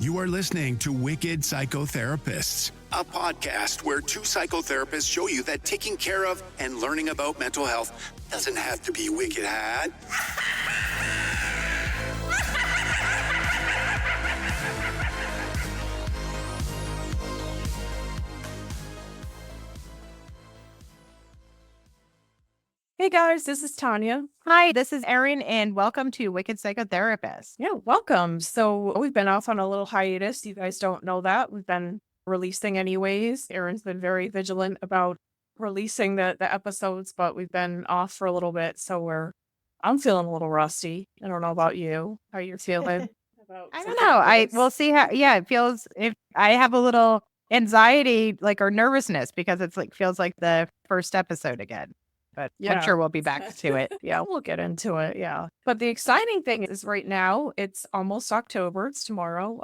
You are listening to Wicked Psychotherapists, a podcast where two psychotherapists show you that taking care of and learning about mental health doesn't have to be wicked hard. Hey guys, this is Tanya. Hi, this is Erin, and welcome to Wicked Psychotherapists. Yeah, welcome. So we've been off on a little hiatus. You guys don't know that. We've been releasing anyways. Erin's been very vigilant about releasing the episodes, but we've been off for a little bit. So I'm feeling a little rusty. I don't know about you. How you're feeling? I don't know. We'll see how, it feels. If I have a little anxiety, or nervousness, because it's feels like the first episode again. But I'm sure we'll be back to it. Yeah, we'll get into it. Yeah. But the exciting thing is right now, it's almost October. It's tomorrow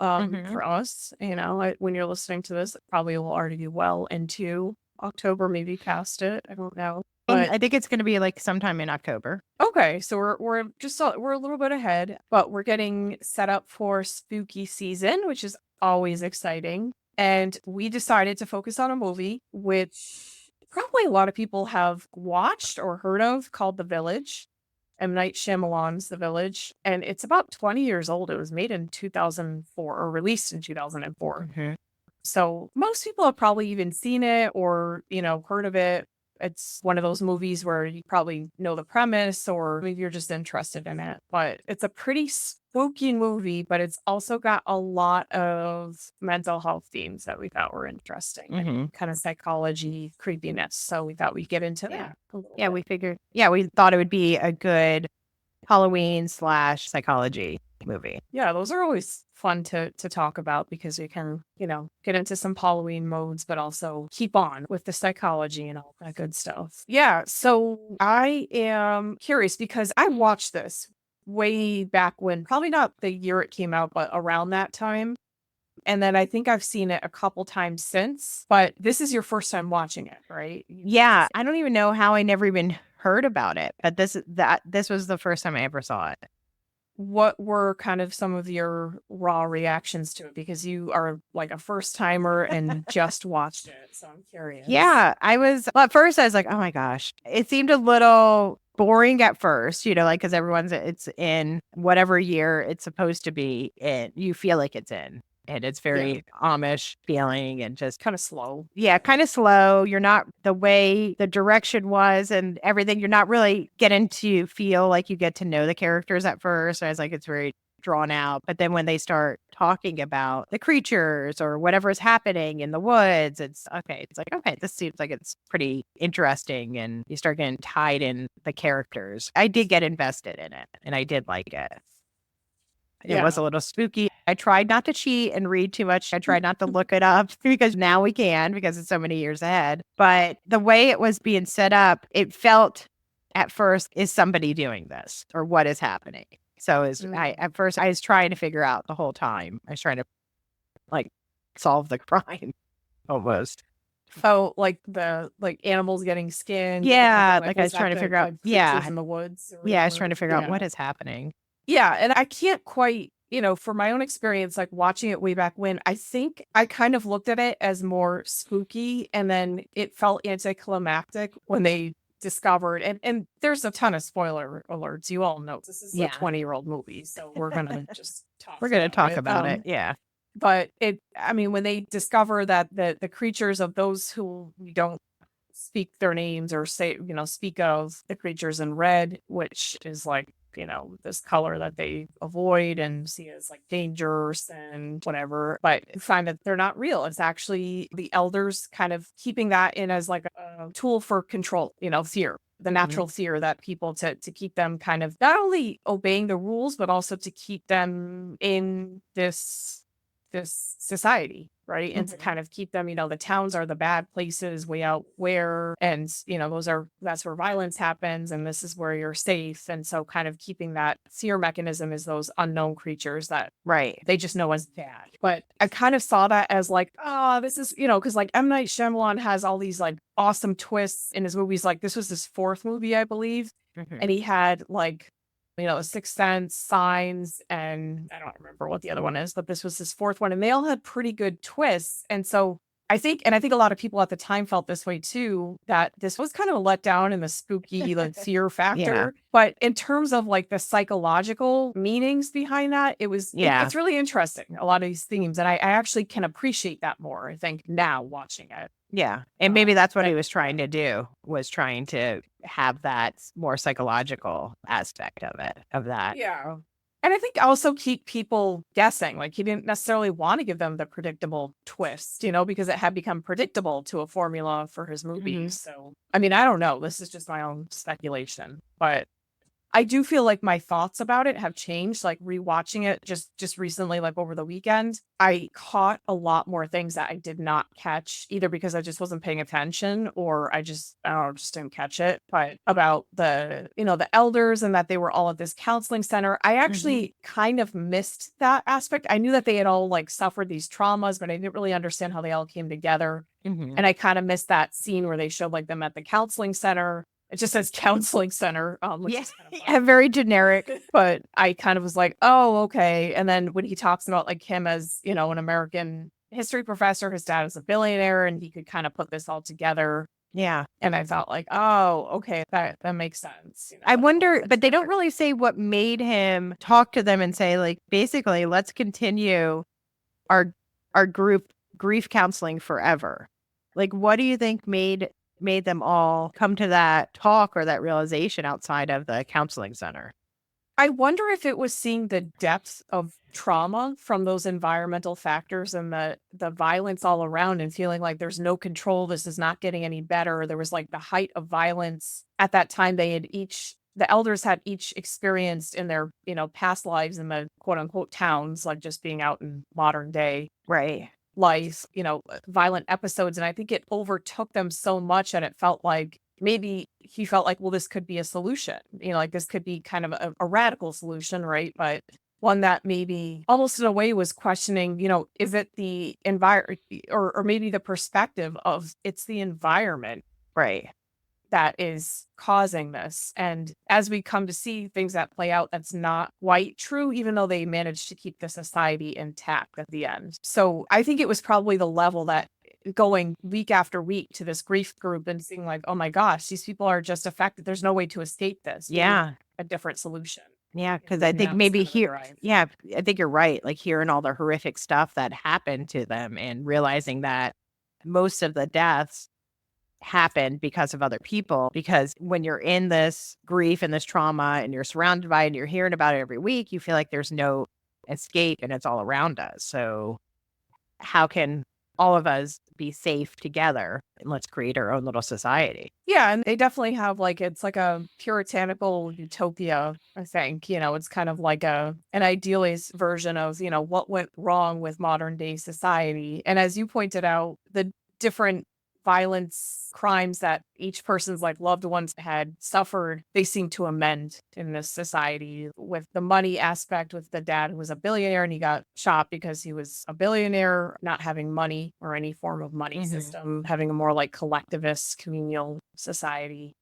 for us. When you're listening to this, it probably will already be well into October, maybe past it. I don't know. But I think it's going to be sometime in October. Okay. So we're a little bit ahead, but we're getting set up for spooky season, which is always exciting. And we decided to focus on a movie, which probably a lot of people have watched or heard of, called The Village. M. Night Shyamalan's The Village. And it's about 20 years old. It was made in 2004 or released in 2004. Mm-hmm. So most people have probably even seen it or, heard of it. It's one of those movies where you probably know the premise or maybe you're just interested in it. But it's a pretty spooky movie, but it's also got a lot of mental health themes that we thought were interesting. And kind of psychology, creepiness. So we thought we'd get into that. We figured. We thought it would be a good Halloween/psychology movie. Yeah, those are always fun to talk about because you can, get into some Halloween modes, but also keep on with the psychology and all that good stuff. Yeah, so I am curious because I watched this way back when, probably not the year it came out, but around that time. And then I think I've seen it a couple times since, but this is your first time watching it, right? Yeah, I don't even know how I never even heard about it, but this was the first time I ever saw it. What were kind of some of your raw reactions to it? Because you are a first timer and just watched it. So I'm curious. Yeah, at first I was like, oh my gosh, it seemed a little boring at first, because it's in whatever year it's supposed to be in. You feel like it's in. And it's very Amish feeling and just kind of slow. Yeah, kind of slow. You're not the way the direction was and everything. You're not really getting to feel like you get to know the characters at first. I was like, it's very drawn out. But then when they start talking about the creatures or whatever's happening in the woods, it's okay. It's okay, this seems like it's pretty interesting. And you start getting tied in the characters. I did get invested in it and I did like it. It was a little spooky. I tried not to cheat and read too much. I tried not to look it up because now we can because it's so many years ahead. But the way it was being set up, it felt at first, is somebody doing this or what is happening? So at first I was trying to figure out the whole time. I was trying to solve the crime almost. Oh, the animals getting skinned. Yeah, I was trying to figure out. Yeah, in the woods. I was trying to figure out what is happening. Yeah, and I can't quite, for my own experience, watching it way back when, I think I kind of looked at it as more spooky, and then it felt anticlimactic when they discovered, and there's a ton of spoiler alerts. You all know this is a 20-year-old movie, so we're gonna just talk about it. Yeah. But when they discover that the creatures of those who don't speak their names or say, speak of the creatures in red, which is this color that they avoid and see as dangerous and whatever, but find that they're not real. It's actually the elders kind of keeping that in as a tool for control, fear, the natural fear that people to keep them kind of not only obeying the rules, but also to keep them in this society, right? And to kind of keep them, the towns are the bad places way out where, and that's where violence happens, and this is where you're safe. And so kind of keeping that fear mechanism is those unknown creatures that they just know as bad. But I kind of saw that as this is, because M. Night Shyamalan has all these awesome twists in his movies. This was his fourth movie, I believe. And he had Sixth Sense, Signs, and I don't remember what the other one is, but this was his fourth one. And they all had pretty good twists. And so I think a lot of people at the time felt this way too, that this was kind of a letdown in the spooky, like fear factor. Yeah. But in terms of like the psychological meanings behind that, it's really interesting, a lot of these themes. And I actually can appreciate that more, I think, now watching it. Yeah. And maybe that's what he was trying to do, was trying to have that more psychological aspect of that. Yeah. And I think also keep people guessing. Like he didn't necessarily want to give them the predictable twist, because it had become predictable to a formula for his movies. So, I mean, I don't know. This is just my own speculation, but I do feel like my thoughts about it have changed, like rewatching it just recently, like over the weekend. I caught a lot more things that I did not catch, either because I just wasn't paying attention or I don't know, just didn't catch it. But about the elders and that they were all at this counseling center, I actually kind of missed that aspect. I knew that they had all like suffered these traumas, but I didn't really understand how they all came together. And I kind of missed that scene where they showed like them at the counseling center. It just says counseling center. Which is kind of very generic. But I kind of was like, oh, okay. And then when he talks about like him as, an American history professor, his dad is a billionaire, and he could kind of put this all together. Yeah. And I felt like, oh, okay, that makes sense. I wonder, but they don't really say what made him talk to them and say, like, basically, let's continue our group grief counseling forever. Like, what do you think made them all come to that talk or that realization outside of the counseling center? I wonder if it was seeing the depth of trauma from those environmental factors and the violence all around, and feeling like there's no control. This is not getting any better. There was like the height of violence at that time. The elders had each experienced in their, past lives in the quote unquote towns, like just being out in modern day. Right. Life, violent episodes. And I think it overtook them so much, and it felt like maybe he felt like, well, this could be a solution, like this could be kind of a radical solution, right? But one that maybe almost in a way was questioning, is it the environment or maybe the perspective of it's the environment, right, that is causing this. And as we come to see things that play out, that's not quite true, even though they managed to keep the society intact at the end. So I think it was probably the level that going week after week to this grief group and seeing like, oh my gosh, these people are just affected. There's no way to escape this. Yeah. A different solution. Yeah. Because I think maybe I think you're right. Like hearing all the horrific stuff that happened to them and realizing that most of the deaths happened because of other people. Because when you're in this grief and this trauma and you're surrounded by it and you're hearing about it every week, you feel like there's no escape and it's all around us. So how can all of us be safe together, and let's create our own little society? Yeah, and they definitely have it's like a puritanical utopia, I think. It's kind of like an idealist version of, what went wrong with modern day society. And as you pointed out, the different violence, crimes that each person's loved ones had suffered, they seem to amend in this society, with the money aspect, with the dad who was a billionaire and he got shot because he was a billionaire, not having money or any form of money system, having a more collectivist communal society,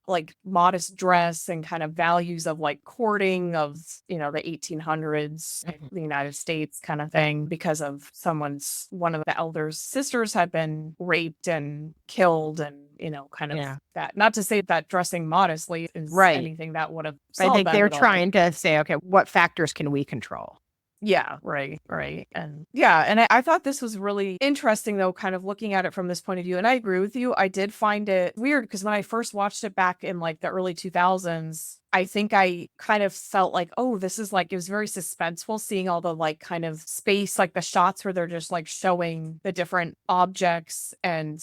modest dress and kind of values of courting of, the 1800s, the United States kind of thing, because of one of the elders' sisters had been raped and killed, and that, not to say that dressing modestly is anything that would have solved. I think they're trying to say, okay, what factors can we control? Yeah, right. And I thought this was really interesting, though, kind of looking at it from this point of view. And I agree with you. I did find it weird because when I first watched it back in the early 2000s, I think I kind of felt like, oh, this is it was very suspenseful, seeing all the kind of space, the shots where they're just showing the different objects and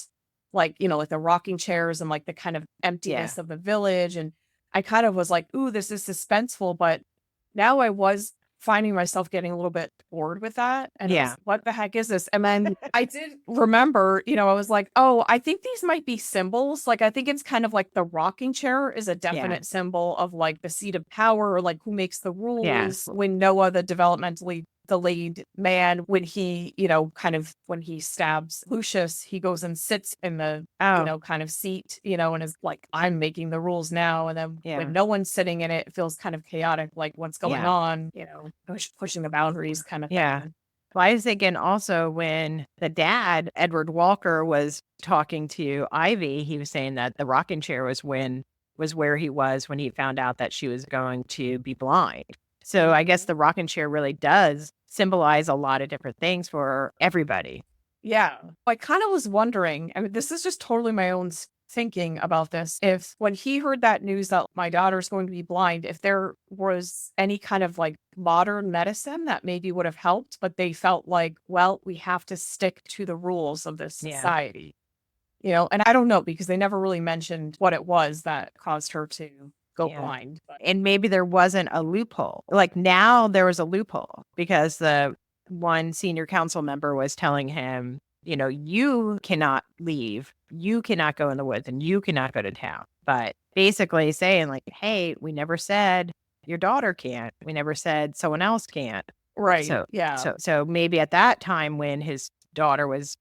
the rocking chairs and the kind of emptiness of the village. And I kind of was like, ooh, this is suspenseful. But now I was finding myself getting a little bit bored with that. And what the heck is this? And then I did remember, I was like, oh, I think these might be symbols. I think it's kind of the rocking chair is a definite symbol of the seat of power, or who makes the rules. When Noah, the developmentally delayed man when he, when he stabs Lucius, he goes and sits in the, kind of seat, and is like, I'm making the rules now. And then when no one's sitting in it, it feels kind of chaotic, like what's going on, pushing the boundaries kind of thing. Well, I was thinking also when the dad, Edward Walker, was talking to Ivy, he was saying that the rocking chair was where he was when he found out that she was going to be blind. So I guess the rocking chair really does symbolize a lot of different things for everybody. Yeah. I kind of was wondering, I mean, this is just totally my own thinking about this. If when he heard that news that my daughter's going to be blind, if there was any kind of like modern medicine that maybe would have helped, but they felt like, well, we have to stick to the rules of this society. And I don't know, because they never really mentioned what it was that caused her to go blind. But. And maybe there wasn't a loophole. Like now there was a loophole because the one senior council member was telling him, you cannot leave, you cannot go in the woods, and you cannot go to town. But basically saying like, hey, we never said your daughter can't. We never said someone else can't. Right. So, yeah. So maybe at that time when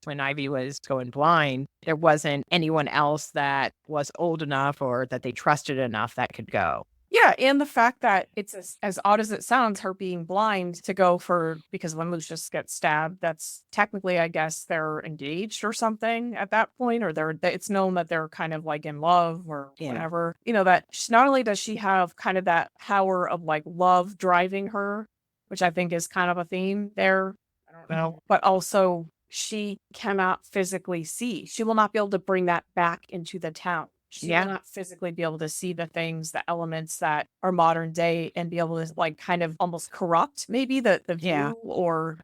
when Ivy was going blind, there wasn't anyone else that was old enough or that they trusted enough that could go. Yeah, and the fact that it's as odd as it sounds, her being blind to go because when Lucius gets stabbed, that's technically, I guess, they're engaged or something at that point, or it's known that they're kind of like in love or whatever. That not only does she have kind of that power of like love driving her, which I think is kind of a theme there. I don't know, but also she cannot physically see. She will not be able to bring that back into the town. She will not physically be able to see the things, the elements that are modern day and be able to like kind of almost corrupt maybe the view or,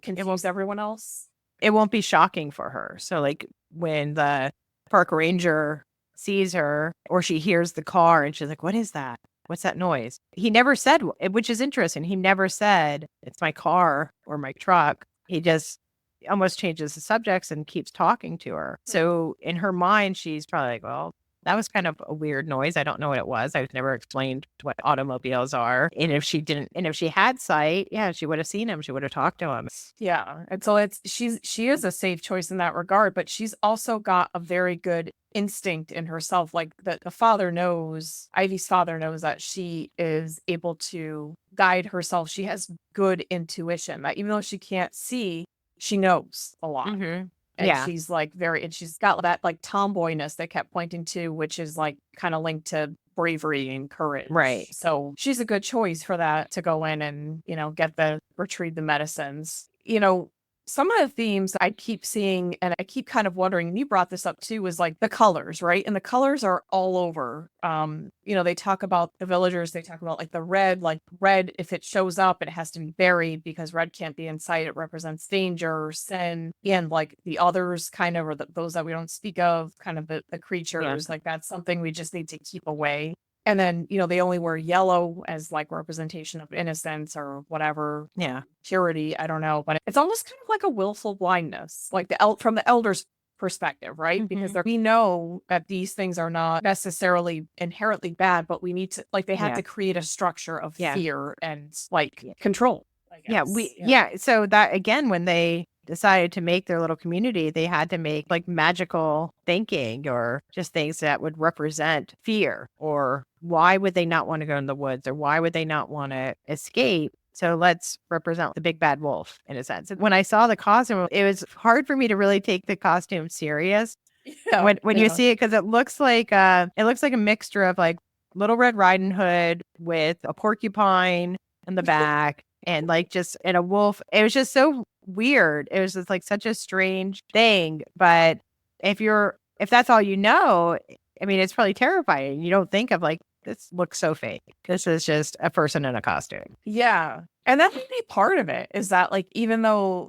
confuse everyone else. It won't be shocking for her. So like when the park ranger sees her or she hears the car and she's like, what is that? What's that noise? He never said, which is interesting. He never said it's my car or my truck. He just almost changes the subjects and keeps talking to her. So in her mind, she's probably like, well, that was kind of a weird noise. I don't know what it was. I've never explained what automobiles are. And if she had sight, she would have seen him. She would have talked to him. Yeah. And so she is a safe choice in that regard, but she's also got a very good instinct in herself. Like the father knows, Ivy's father knows that she is able to guide herself. She has good intuition that even though she can't see, she knows a lot. Mm-hmm. And she's like and she's got that like tomboyness they kept pointing to, which is like kind of linked to bravery and courage. Right. So she's a good choice for that to go in and, retrieve the medicines. Some of the themes I keep seeing and I keep kind of wondering, and you brought this up too, is like the colors, right? And the colors are all over. They talk about the villagers, they talk about like red, if it shows up, it has to be buried because red can't be in sight. It represents danger, sin, and like the others kind of, or those that we don't speak of, kind of the creatures, like that's something we just need to keep away. And then, they only wear yellow as like representation of innocence or whatever. Yeah. Purity. I don't know. But it's almost kind of like a willful blindness, like from the elders' perspective, right? Mm-hmm. Because we know that these things are not necessarily inherently bad, but we need to, like, they have to create a structure of fear and like control. So that again, when they decided to make their little community, they had to make like magical thinking or just things that would represent fear, or why would they not want to go in the woods, or why would they not want to escape? So let's represent the big bad wolf in a sense. When I saw the costume, it was hard for me to really take the costume serious when you see it, because it looks like a mixture of like Little Red Riding Hood with a porcupine in the back and like just and a wolf. It was just so weird. It was just like such a strange thing. But if that's all you know, I mean, it's probably terrifying. You don't think of like, this looks so fake. This is just a person in a costume. Yeah. And that may be part of it, is that like, even though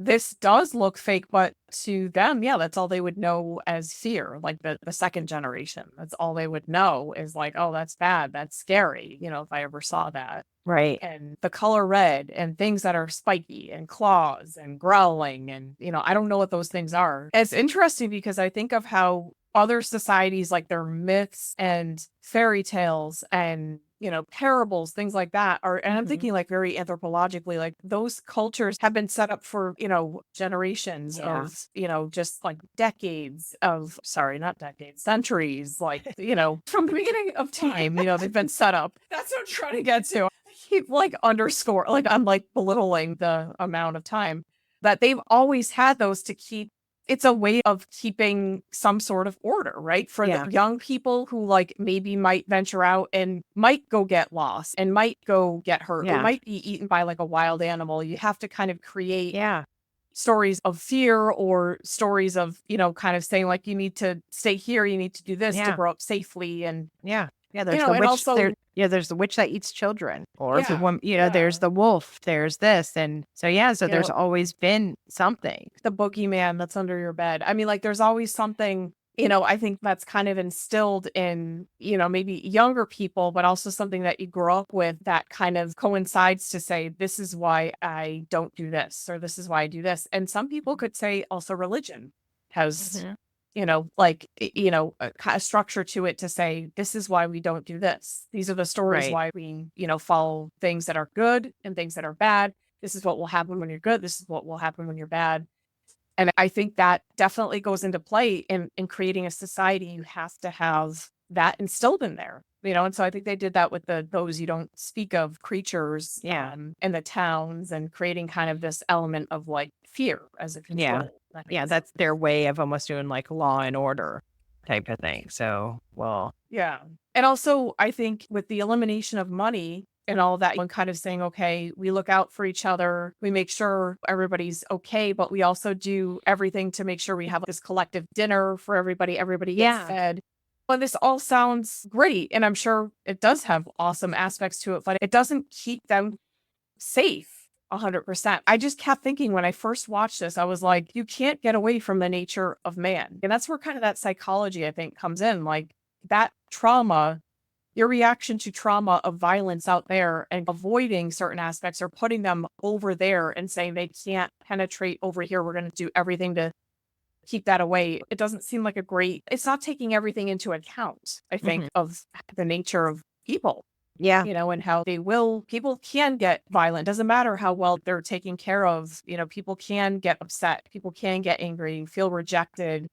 this does look fake, but to them, that's all they would know as fear. Like the second generation, that's all they would know is like, oh, that's bad. That's scary. If I ever saw that. Right. And the color red and things that are spiky and claws and growling. And, I don't know what those things are. It's interesting because I think of how other societies, like their myths and fairy tales and, parables, things like that are, and I'm thinking like very anthropologically, like those cultures have been set up for, generations of, just like decades of, sorry, not decades, centuries, like, from the beginning of time, they've been set up. That's what I'm trying to get to. I keep like underscore, like I'm like belittling the amount of time that they've always had those to keep. It's a way of keeping some sort of order, right? For the young people who like maybe might venture out and might go get lost and might go get hurt or might be eaten by like a wild animal. You have to kind of create stories of fear or stories of, kind of saying like, you need to stay here, you need to do this to grow up safely. And there's the witch. Also, there's the witch that eats children, or the woman. There's the wolf. There's this, and so there's always been something. The boogeyman that's under your bed. I mean, like there's always something. I think that's kind of instilled in maybe younger people, but also something that you grow up with that kind of coincides to say this is why I don't do this or this is why I do this. And some people could say also religion has. A structure to it to say, this is why we don't do this. These are the stories why we, follow things that are good and things that are bad. This is what will happen when you're good. This is what will happen when you're bad. And I think that definitely goes into play in creating a society. You have to have that instilled in there, and so I think they did that with those you don't speak of creatures in the towns and creating kind of this element of like fear as a control. That's their way of almost doing like law and order type of thing. So, and also I think with the elimination of money and all that, and kind of saying, okay, we look out for each other, we make sure everybody's okay, but we also do everything to make sure we have this collective dinner for everybody gets fed. Well, this all sounds great, and I'm sure it does have awesome aspects to it, but it doesn't keep them safe 100%. I just kept thinking when I first watched this, I was like, you can't get away from the nature of man. And that's where kind of that psychology, I think, comes in. Like that trauma, your reaction to trauma of violence out there and avoiding certain aspects or putting them over there and saying they can't penetrate over here. We're going to do everything to keep that away. It doesn't seem like it's not taking everything into account, I think, of the nature of people. Yeah. And how people can get violent. Doesn't matter how well they're taken care of. People can get upset. People can get angry, feel rejected,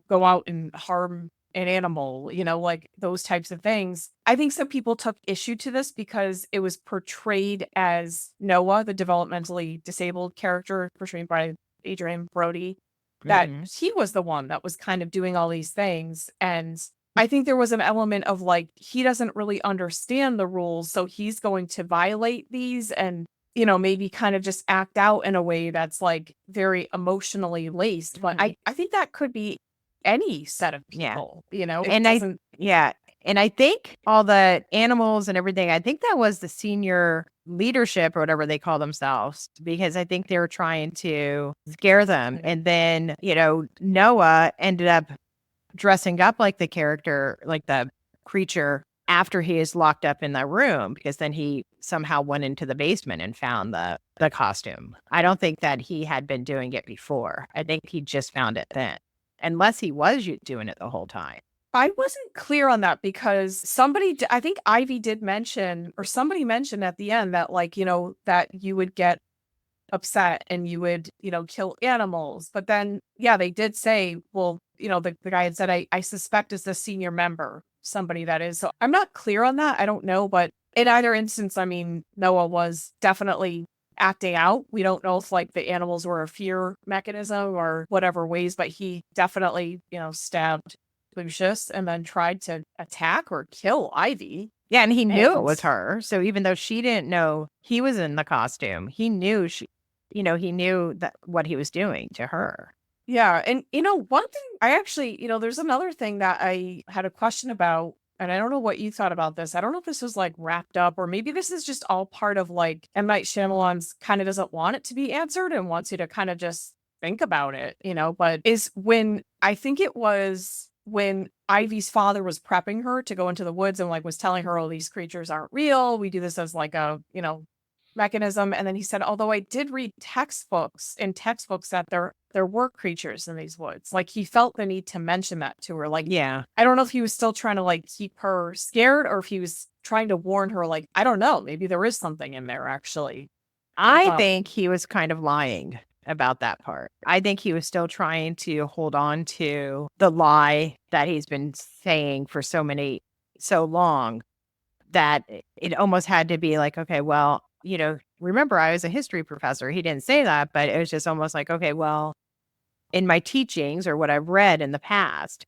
go out and harm an animal, like those types of things. I think some people took issue to this because it was portrayed as Noah, the developmentally disabled character portrayed by Adrian Brody, that he was the one that was kind of doing all these things. And I think there was an element of like, he doesn't really understand the rules, so he's going to violate these and, maybe kind of just act out in a way that's like very emotionally laced. But I think that could be any set of people, And I think all the animals and everything, I think that was the senior leadership or whatever they call themselves, because I think they were trying to scare them. And then, Noah ended up dressing up like the character, like the creature, after he is locked up in that room, because then he somehow went into the basement and found the costume. I don't think that he had been doing it before. I think he just found it then, unless he was doing it the whole time. I wasn't clear on that because I think Ivy did mention, or somebody mentioned at the end that like, that you would get upset and you would, kill animals. But then, they did say, well, the guy had said, I suspect is the senior member, somebody that is. So I'm not clear on that. I don't know. But in either instance, I mean, Noah was definitely acting out. We don't know if like the animals were a fear mechanism or whatever ways, but he definitely, stabbed Lucius and then tried to attack or kill Ivy. Yeah, and he knew it was her. So even though she didn't know he was in the costume, he knew he knew that what he was doing to her. Yeah. And, one thing I actually, there's another thing that I had a question about, and I don't know what you thought about this. I don't know if this was like wrapped up or maybe this is just all part of like M. Night Shyamalan's kind of doesn't want it to be answered and wants you to kind of just think about it, but is when I think it was when Ivy's father was prepping her to go into the woods and like was telling her, oh, these creatures aren't real. We do this as like a, mechanism. And then he said, although I did read textbooks that there were creatures in these woods. Like he felt the need to mention that to her. Like, Yeah. I don't know if he was still trying to like keep her scared or if he was trying to warn her, like, I don't know, maybe there is something in there actually. I think he was kind of lying about that part. I think he was still trying to hold on to the lie that he's been saying for so long that it almost had to be like, okay, well, remember I was a history professor. He didn't say that, but it was just almost like, okay, well, in my teachings or what I've read in the past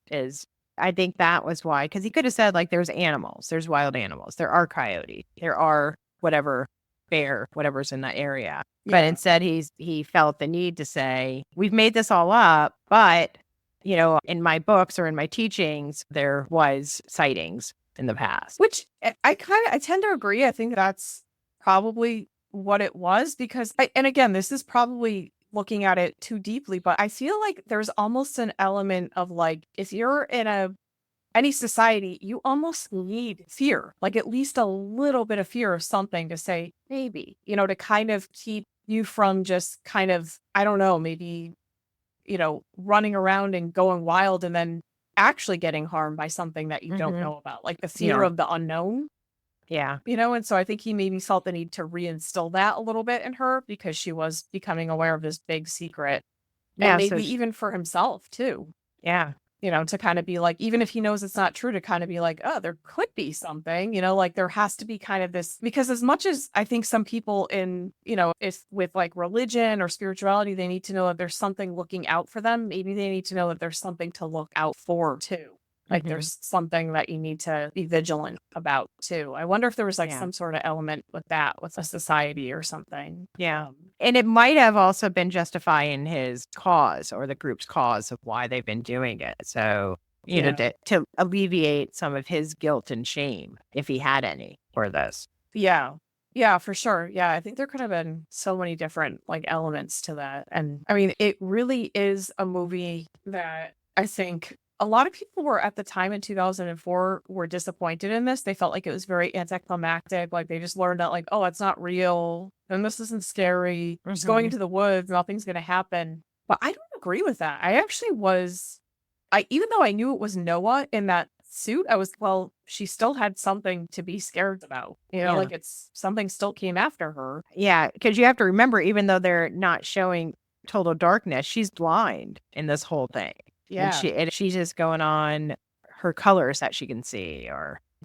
I think that was why, because he could have said like, there's animals, there's wild animals, there are coyotes, there are whatever bear, whatever's in that area. Yeah. But instead he felt the need to say, we've made this all up, but in my books or in my teachings, there was sightings in the past. Which I tend to agree. I think that's probably what it was because, and again, this is probably looking at it too deeply, but I feel like there's almost an element of like, if you're in any society, you almost need fear, like at least a little bit of fear of something to say, maybe, to kind of keep you from just kind of, I don't know, maybe, running around and going wild and then actually getting harmed by something that you don't know about, like the fear of the unknown. Yeah. And so I think he maybe felt the need to reinstill that a little bit in her because she was becoming aware of this big secret. And maybe even for himself too. Yeah. To kind of be like, even if he knows it's not true, to kind of be like, oh, there could be something, like there has to be kind of this, because as much as I think some people in, if with like religion or spirituality, they need to know that there's something looking out for them. Maybe they need to know that there's something to look out for too. Like there's something that you need to be vigilant about too. I wonder if there was like some sort of element with that, with a society or something. Yeah. And it might have also been justifying his cause or the group's cause of why they've been doing it. So, to alleviate some of his guilt and shame, if he had any for this. Yeah. Yeah, for sure. Yeah. I think there could have been so many different like elements to that. And I mean, it really is a movie that I think a lot of people were at the time in 2004 were disappointed in this. They felt like it was very anticlimactic. Like they just learned that like, oh, it's not real. And this isn't scary. We're just going into the woods. Nothing's going to happen. But I don't agree with that. I actually even though I knew it was Noah in that suit, I was, well, she still had something to be scared about. Like it's something still came after her. Yeah. Because you have to remember, even though they're not showing total darkness, she's blind in this whole thing. Yeah. And she's just going on her colors that she can see,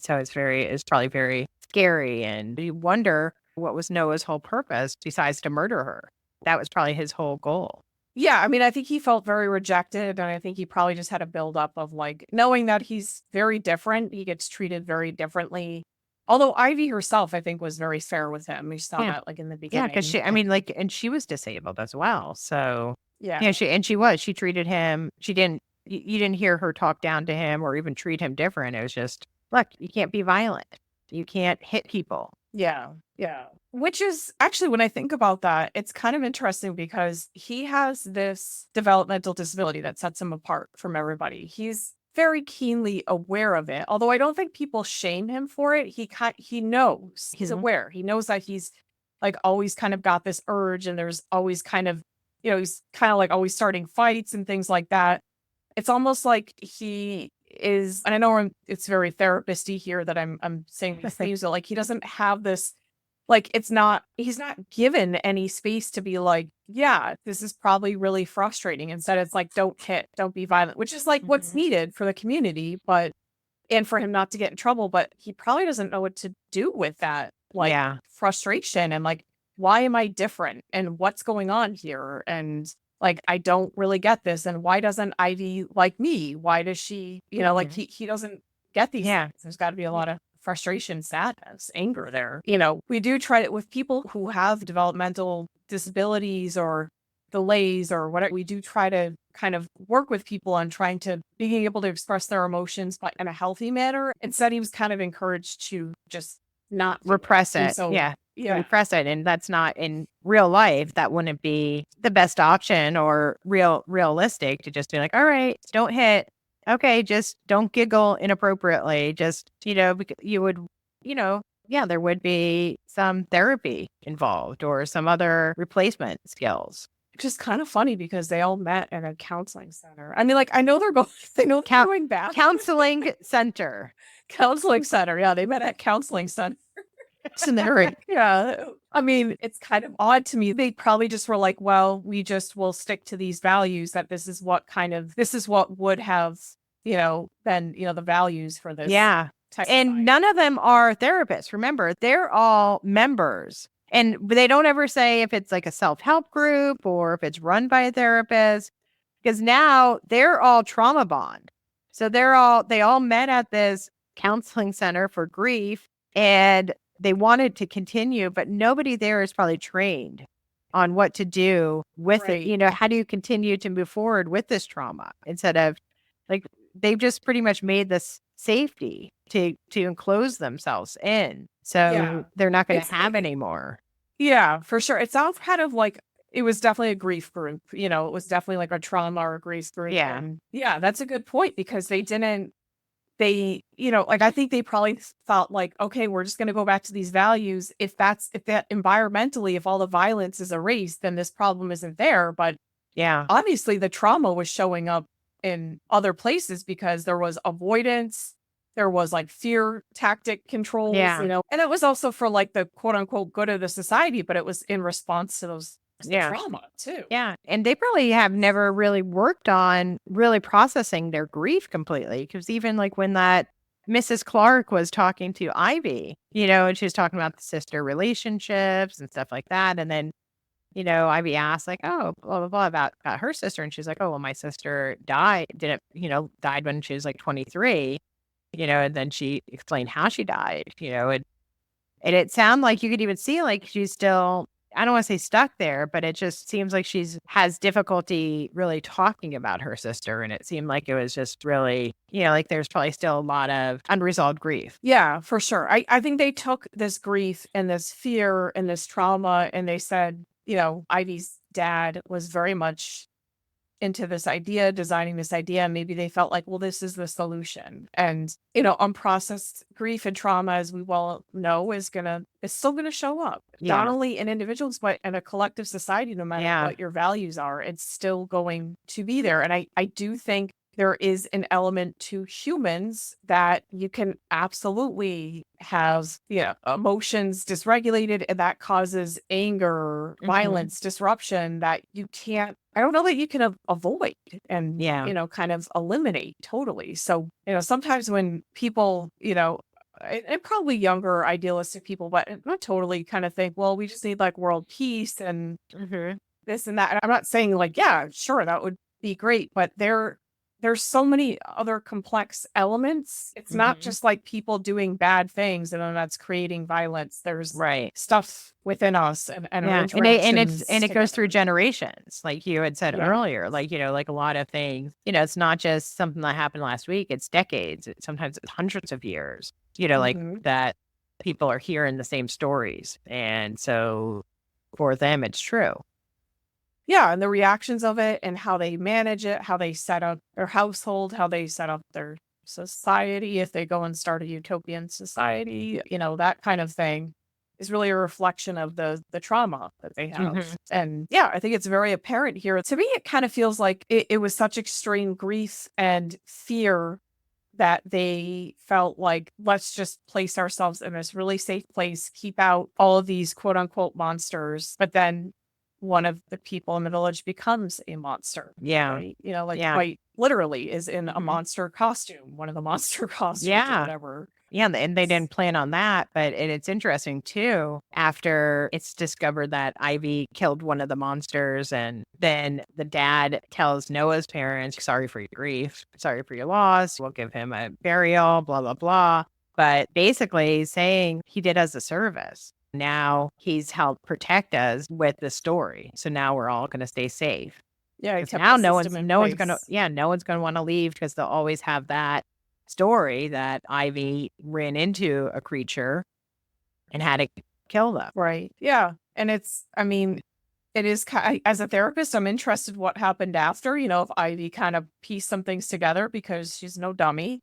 so it's probably very scary. And you wonder what was Noah's whole purpose besides to murder her. That was probably his whole goal. Yeah. I mean, I think he felt very rejected. And I think he probably just had a buildup of like knowing that he's very different. He gets treated very differently. Although Ivy herself, I think, was very fair with him. We saw that like in the beginning. Yeah, because and she was disabled as well. So yeah, she treated him. You didn't hear her talk down to him or even treat him different. It was just, look, you can't be violent. You can't hit people. Yeah. Yeah. Which is actually, when I think about that, it's kind of interesting because he has this developmental disability that sets him apart from everybody. He's very keenly aware of it. Although I don't think people shame him for it. He knows, he's aware. He knows that he's like always kind of got this urge, and there's always kind of, he's kind of like always starting fights and things like that. It's almost like he is, and I know it's very therapist-y here that I'm saying these things, but like he doesn't have this, like he's not given any space to be like, yeah, this is probably really frustrating. Instead, it's like, don't hit, don't be violent, which is like what's needed for the community, and for him not to get in trouble. But he probably doesn't know what to do with that, like frustration and like, why am I different and what's going on here? And like, I don't really get this. And why doesn't Ivy like me? Why does she, like he doesn't get these things. There's got to be a lot of frustration, sadness, anger there. We do try it with people who have developmental disabilities or delays or whatever. We do try to kind of work with people on trying to being able to express their emotions but in a healthy manner. Instead, he was kind of encouraged to just not repress it. Repress it. And that's not, in real life, that wouldn't be the best option or realistic, to just be like, all right, don't hit. Okay, just don't giggle inappropriately. Just, you would, there would be some therapy involved or some other replacement skills. Which is kind of funny because they all met at a counseling center. I mean, like, I know they're going, they know they're going back. Counseling center. Counseling center. Yeah, they met at counseling center. Yeah. I mean, it's kind of odd to me. They probably just were like, well, we just will stick to these values, that this is what would have, been, the values for this. Yeah. And none of them are therapists. Remember, they're all members. And they don't ever say if it's like a self-help group or if it's run by a therapist, because now they're all trauma bond. So they all met at this counseling center for grief, and they wanted to continue, but nobody there is probably trained on what to do with it. How do you continue to move forward with this trauma instead of like, they've just pretty much made this safety to enclose themselves in. So they're not going to have anymore. Yeah, for sure. It sounds kind of like it was definitely a grief group. It was definitely like a trauma or a grief group. Yeah. And yeah, that's a good point because I think they probably thought like, okay, we're just going to go back to these values. If that environmentally, if all the violence is erased, then this problem isn't there. But yeah, obviously the trauma was showing up in other places because there was avoidance. There was like fear tactic controls, and it was also for like the quote unquote good of the society, but it was in response to those trauma too. Yeah. And they probably have never really worked on really processing their grief completely. Because even like when that Mrs. Clark was talking to Ivy, and she was talking about the sister relationships and stuff like that. And then, Ivy asked like, oh, blah, blah, blah about her sister. And she's like, oh, well, my sister died when she was like 23. And then she explained how she died, and it sounded like you could even see like she's still, I don't want to say stuck there, but it just seems like has difficulty really talking about her sister. And it seemed like it was just really, like there's probably still a lot of unresolved grief. Yeah, for sure. I think they took this grief and this fear and this trauma and they said, Ivy's dad was very much into this idea, designing this idea. Maybe they felt like, well, this is the solution. And, unprocessed grief and trauma, as we well know, is still going to show up, not only in individuals, but in a collective society, no matter what your values are, it's still going to be there. And I do think there is an element to humans that you can absolutely have, emotions dysregulated, and that causes anger, violence, disruption that I don't know that you can avoid and, kind of eliminate totally. So, sometimes when people, and probably younger idealistic people, but not totally kind of think, well, we just need like world peace and this and that. And I'm not saying like, yeah, sure, that would be great, but there's so many other complex elements. It's not just like people doing bad things and then that's creating violence. There's stuff within us and it goes through generations, like you had said earlier. Like, like a lot of things, it's not just something that happened last week, it's decades, sometimes it's hundreds of years, like that people are hearing the same stories. And so for them, it's true. Yeah, and the reactions of it and how they manage it, how they set up their household, how they set up their society, if they go and start a utopian society, that kind of thing is really a reflection of the trauma that they have. And yeah, I think it's very apparent here. To me, it kind of feels like it was such extreme grief and fear that they felt like, let's just place ourselves in this really safe place, keep out all of these quote unquote monsters, but then one of the people in the village becomes a monster. Yeah. Right? Quite literally is in a monster costume, one of the monster costumes or whatever. Yeah. And they didn't plan on that. But it's interesting too, after it's discovered that Ivy killed one of the monsters, and then the dad tells Noah's parents, sorry for your grief, sorry for your loss, we'll give him a burial, blah, blah, blah. But basically saying he did us a service. Now he's helped protect us with the story. So now we're all going to stay safe. Yeah. Now no one's going to want to leave because they'll always have that story that Ivy ran into a creature and had to kill them. Right. Yeah. And it is, as a therapist, I'm interested what happened after, if Ivy kind of pieced some things together, because she's no dummy,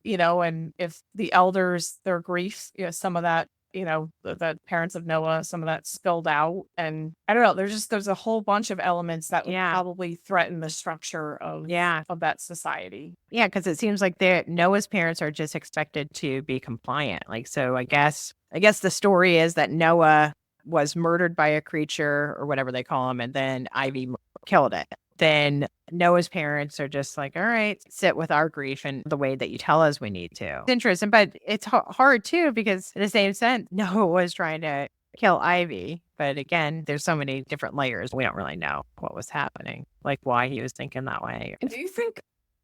and if the elders, their grief, some of that the parents of Noah, some of that spilled out. And I don't know, there's a whole bunch of elements that would Yeah. probably threaten the structure of that society. Yeah, because it seems like Noah's parents are just expected to be compliant. Like, so I guess the story is that Noah was murdered by a creature or whatever they call him, and then Ivy killed it. Then Noah's parents are just like, all right, sit with our grief and the way that you tell us we need to. It's interesting, but it's hard too, because in the same sense, Noah was trying to kill Ivy. But again, there's so many different layers. We don't really know what was happening, like why he was thinking that way. And do you think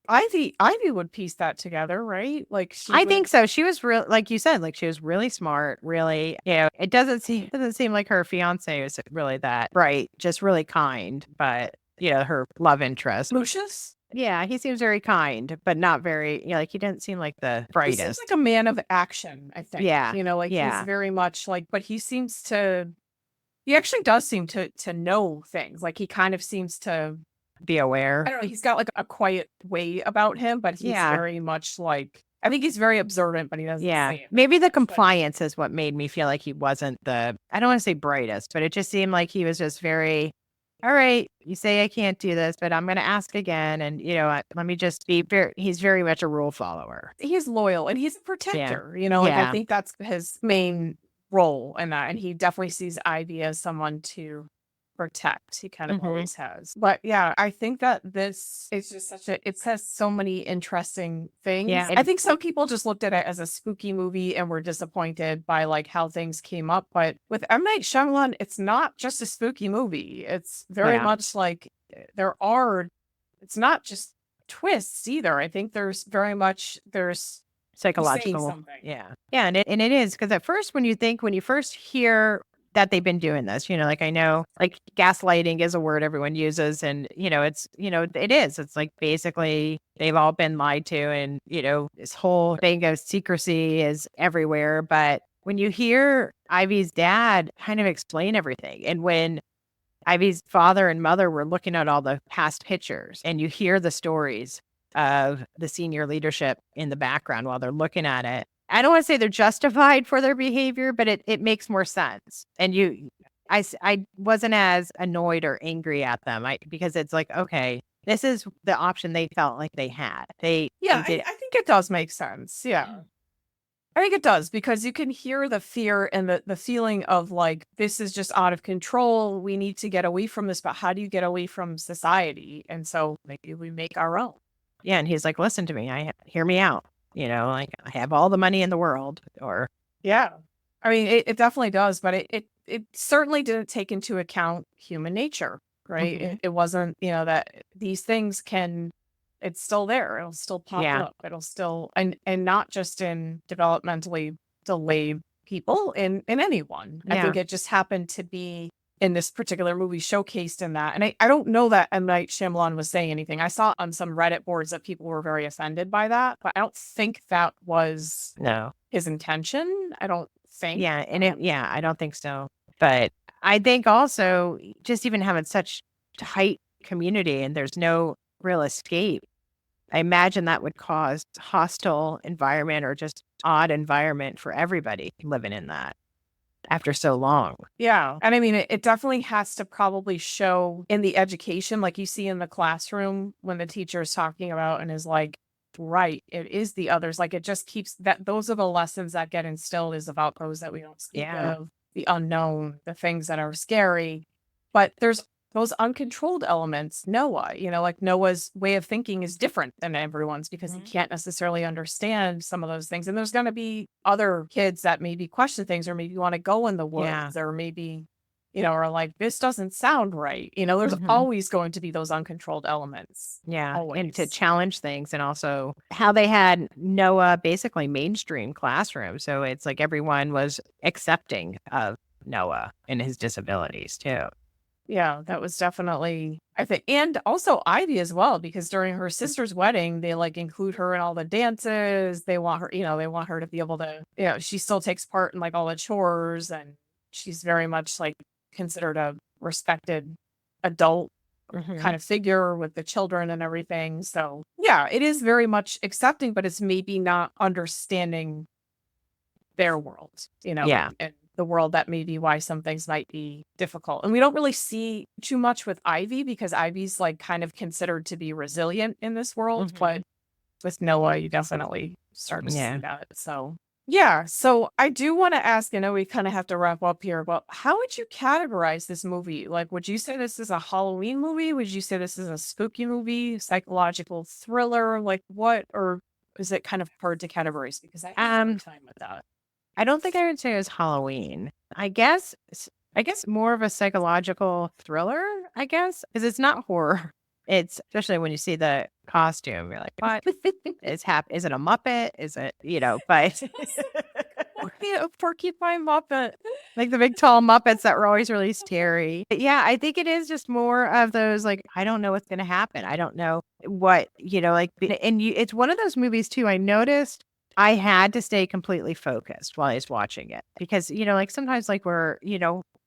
Ivy would piece that together, right? Like I think so. She was real, like you said, like she was really smart, really, it doesn't seem like her fiance was really that bright, just really kind, but her love interest. Lucius? Yeah, he seems very kind, but not very, like he didn't seem like the brightest. He seems like a man of action, I think. Yeah. He's very much like, but he actually does seem to know things. Like he kind of seems to be aware. I don't know. He's got like a quiet way about him, but he's very much like, I think he's very observant, but he doesn't say it. Maybe the compliance is what made me feel like he wasn't I don't want to say brightest, but it just seemed like he was just very, all right, you say I can't do this, but I'm going to ask again. And, let me just be he's very much a rule follower. He's loyal and he's a protector, like I think that's his main role in that. And he definitely sees Ivy as someone to protect. He kind of always has. But yeah, I think that this is just it says so many interesting things. Yeah. I think some people just looked at it as a spooky movie and were disappointed by like how things came up. But with M. Night Shyamalan, it's not just a spooky movie. It's very much like it's not just twists either. I think there's psychological. Yeah. And it is, because at first when you first hear that they've been doing this, like I know, like gaslighting is a word everyone uses, and it is. It's like basically they've all been lied to, and this whole thing of secrecy is everywhere. But when you hear Ivy's dad kind of explain everything, and when Ivy's father and mother were looking at all the past pictures, and you hear the stories of the senior leadership in the background while they're looking at it, I don't want to say they're justified for their behavior, but it makes more sense. And I wasn't as annoyed or angry at them, because it's like, okay, this is the option they felt like they had. I think it does make sense. Yeah. I think it does, because you can hear the fear and the feeling of like, this is just out of control. We need to get away from this, but how do you get away from society? And so maybe we make our own. Yeah. And he's like, listen to me. Hear me out. Like I have all the money in the world, or. Yeah. I mean, it definitely does, but it certainly didn't take into account human nature, right? Mm-hmm. It wasn't, that these things it's still there. It'll still pop up. It'll still, and not just in developmentally delayed people, in anyone. I think it just happened to be in this particular movie showcased in that. And I don't know that M. Night Shyamalan was saying anything. I saw on some Reddit boards that people were very offended by that, but I don't think that was his intention. I don't think. Yeah. And I don't think so. But I think also just even having such tight community and there's no real escape, I imagine that would cause hostile environment or just odd environment for everybody living in that after so long. Yeah. And I mean, it definitely has to probably show in the education, like you see in the classroom when the teacher is talking about and is like, right, it is the others. Like it just keeps that, those are the lessons that get instilled, is about those that we don't speak of, the unknown, the things that are scary. But there's those uncontrolled elements. Noah, like Noah's way of thinking is different than everyone's, because he can't necessarily understand some of those things. And there's going to be other kids that maybe question things, or maybe want to go in the woods, or maybe, are like, this doesn't sound right. There's always going to be those uncontrolled elements. Yeah. Always. And to challenge things, and also how they had Noah basically mainstream classroom. So it's like everyone was accepting of Noah and his disabilities too. Yeah, that was definitely, I think, and also Ivy as well, because during her sister's wedding, they like include her in all the dances. They want her, they want her to be able to, she still takes part in like all the chores, and she's very much like considered a respected adult kind of figure with the children and everything. So yeah, it is very much accepting, but it's maybe not understanding their world, Yeah. and the world that maybe why some things might be difficult. And we don't really see too much with Ivy because Ivy's like kind of considered to be resilient in this world, but with Noah, you definitely start to see that. So yeah. So I do want to ask, I know we kind of have to wrap up here, but how would you categorize this movie? Like, would you say this is a Halloween movie? Would you say this is a spooky movie, psychological thriller? Like what, or is it kind of hard to categorize? Because I have a hard time with that. I don't think I would say it was Halloween. I guess more of a psychological thriller, I guess, because it's not horror. It's especially when you see the costume, you're like, what is happening? Is it a Muppet? Is it, but A porcupine Muppet. like the big tall Muppets that were always really scary. But yeah, I think it is just more of those, like, I don't know what's going to happen. I don't know what, it's one of those movies too. I noticed I had to stay completely focused while I was watching it because, like sometimes like we're,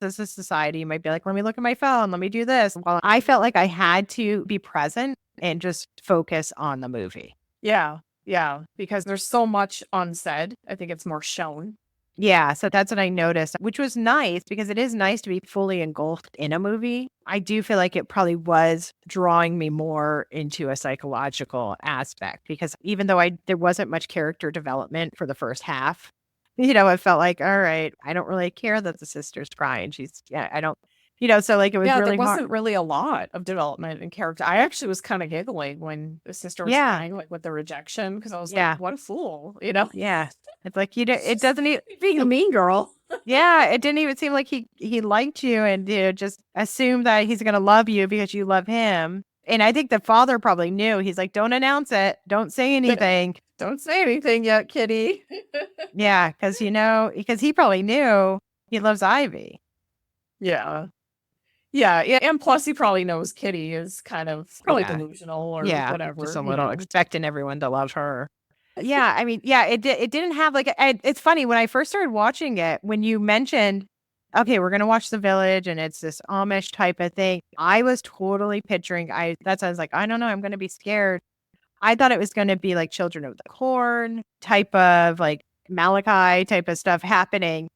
this is society, you might be like, let me look at my phone, let me do this. Well, I felt like I had to be present and just focus on the movie. Yeah. Yeah. Because there's so much unsaid. I think it's more shown. Yeah. So that's what I noticed, which was nice because it is nice to be fully engulfed in a movie. I do feel like it probably was drawing me more into a psychological aspect because even though there wasn't much character development for the first half, it felt like, all right, I don't really care that the sister's crying. I don't, so like it was really there wasn't hard. really a lot of development in character. I actually was kind of giggling when the sister was crying, like with the rejection, because I was like, what a fool, Yeah. It's like, it doesn't even being a mean girl. Yeah. It didn't even seem like he liked you and just assumed that he's going to love you because you love him. And I think the father probably knew. He's like, don't announce it. Don't say anything. Don't say anything yet, kitty. Yeah. Because, because he probably knew he loves Ivy. Yeah. Yeah. And plus he probably knows Kitty is kind of probably delusional or whatever. Just a little expecting everyone to love her. Yeah. I mean, it didn't have like, it's funny when I first started watching it, when you mentioned, okay, we're going to watch The Village and it's this Amish type of thing. I was totally picturing, I was like, I don't know, I'm going to be scared. I thought it was going to be like Children of the Corn type of like Malachi type of stuff happening.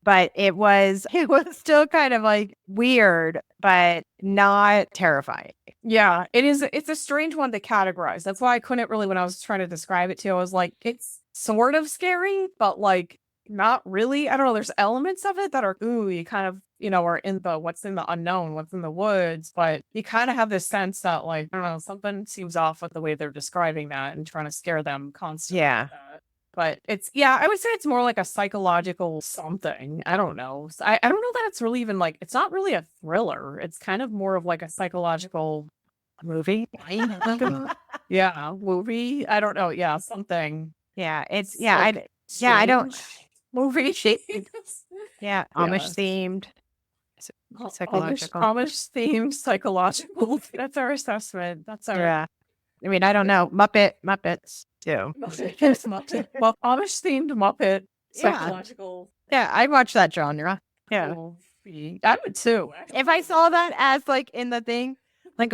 But it was still kind of like weird, but not terrifying. Yeah, it is. It's a strange one to categorize. That's why I couldn't really, when I was trying to describe it to you, I was like, it's sort of scary, but like not really. I don't know. There's elements of it that are, you kind of, are in what's in the unknown, what's in the woods. But you kind of have this sense that like, I don't know, something seems off with the way they're describing that and trying to scare them constantly. Yeah. But it's, I would say it's more like a psychological something. I don't know. I don't know that it's really even like, it's not really a thriller. It's kind of more of like a psychological movie. Yeah, movie. I don't know. Yeah, something. Yeah, it's, like I don't. Movie. Yeah, Amish themed. Psychological. Amish themed psychological. That's our assessment. That's our. Yeah. I mean, I don't know. Muppets too. Muppet. Well, Amish themed Muppet psychological. Yeah, I'd watch that genre. Yeah. I would too. If I saw that as like in the thing, like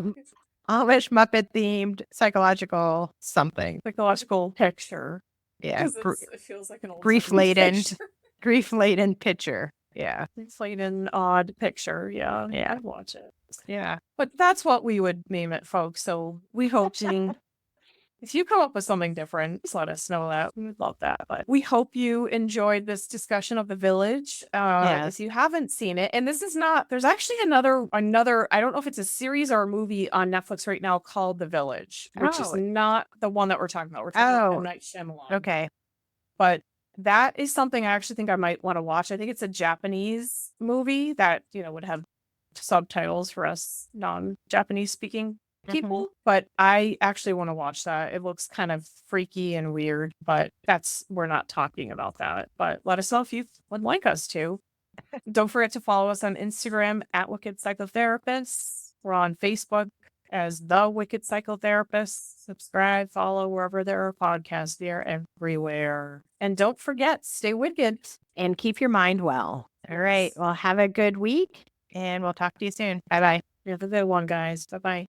Amish Muppet themed psychological something. Psychological picture. Yeah. It feels like an old grief laden picture. Yeah. Grief-laden odd picture. Yeah. Yeah. I'd watch it. Yeah. But that's what we would name it, folks. So we hope if you come up with something different, just let us know that. We would love that. But we hope you enjoyed this discussion of The Village. If you haven't seen it, and this is not, there's actually another, I don't know if it's a series or a movie on Netflix right now called The Village, which is not the one that we're talking about. We're talking about M. Night Shyamalan. Okay. But that is something I actually think I might want to watch. I think it's a Japanese movie that, would have subtitles for us non-Japanese speaking people, but I actually want to watch that. It looks kind of freaky and weird, but we're not talking about that. But let us know if you would like us to. Don't forget to follow us on Instagram at Wicked Psychotherapists. We're on Facebook as The Wicked Psychotherapists. Subscribe, follow wherever there are podcasts. They're everywhere. And don't forget, stay wicked and keep your mind well. All right. Well, have a good week and we'll talk to you soon. Bye-bye. You have a good one, guys. Bye-bye.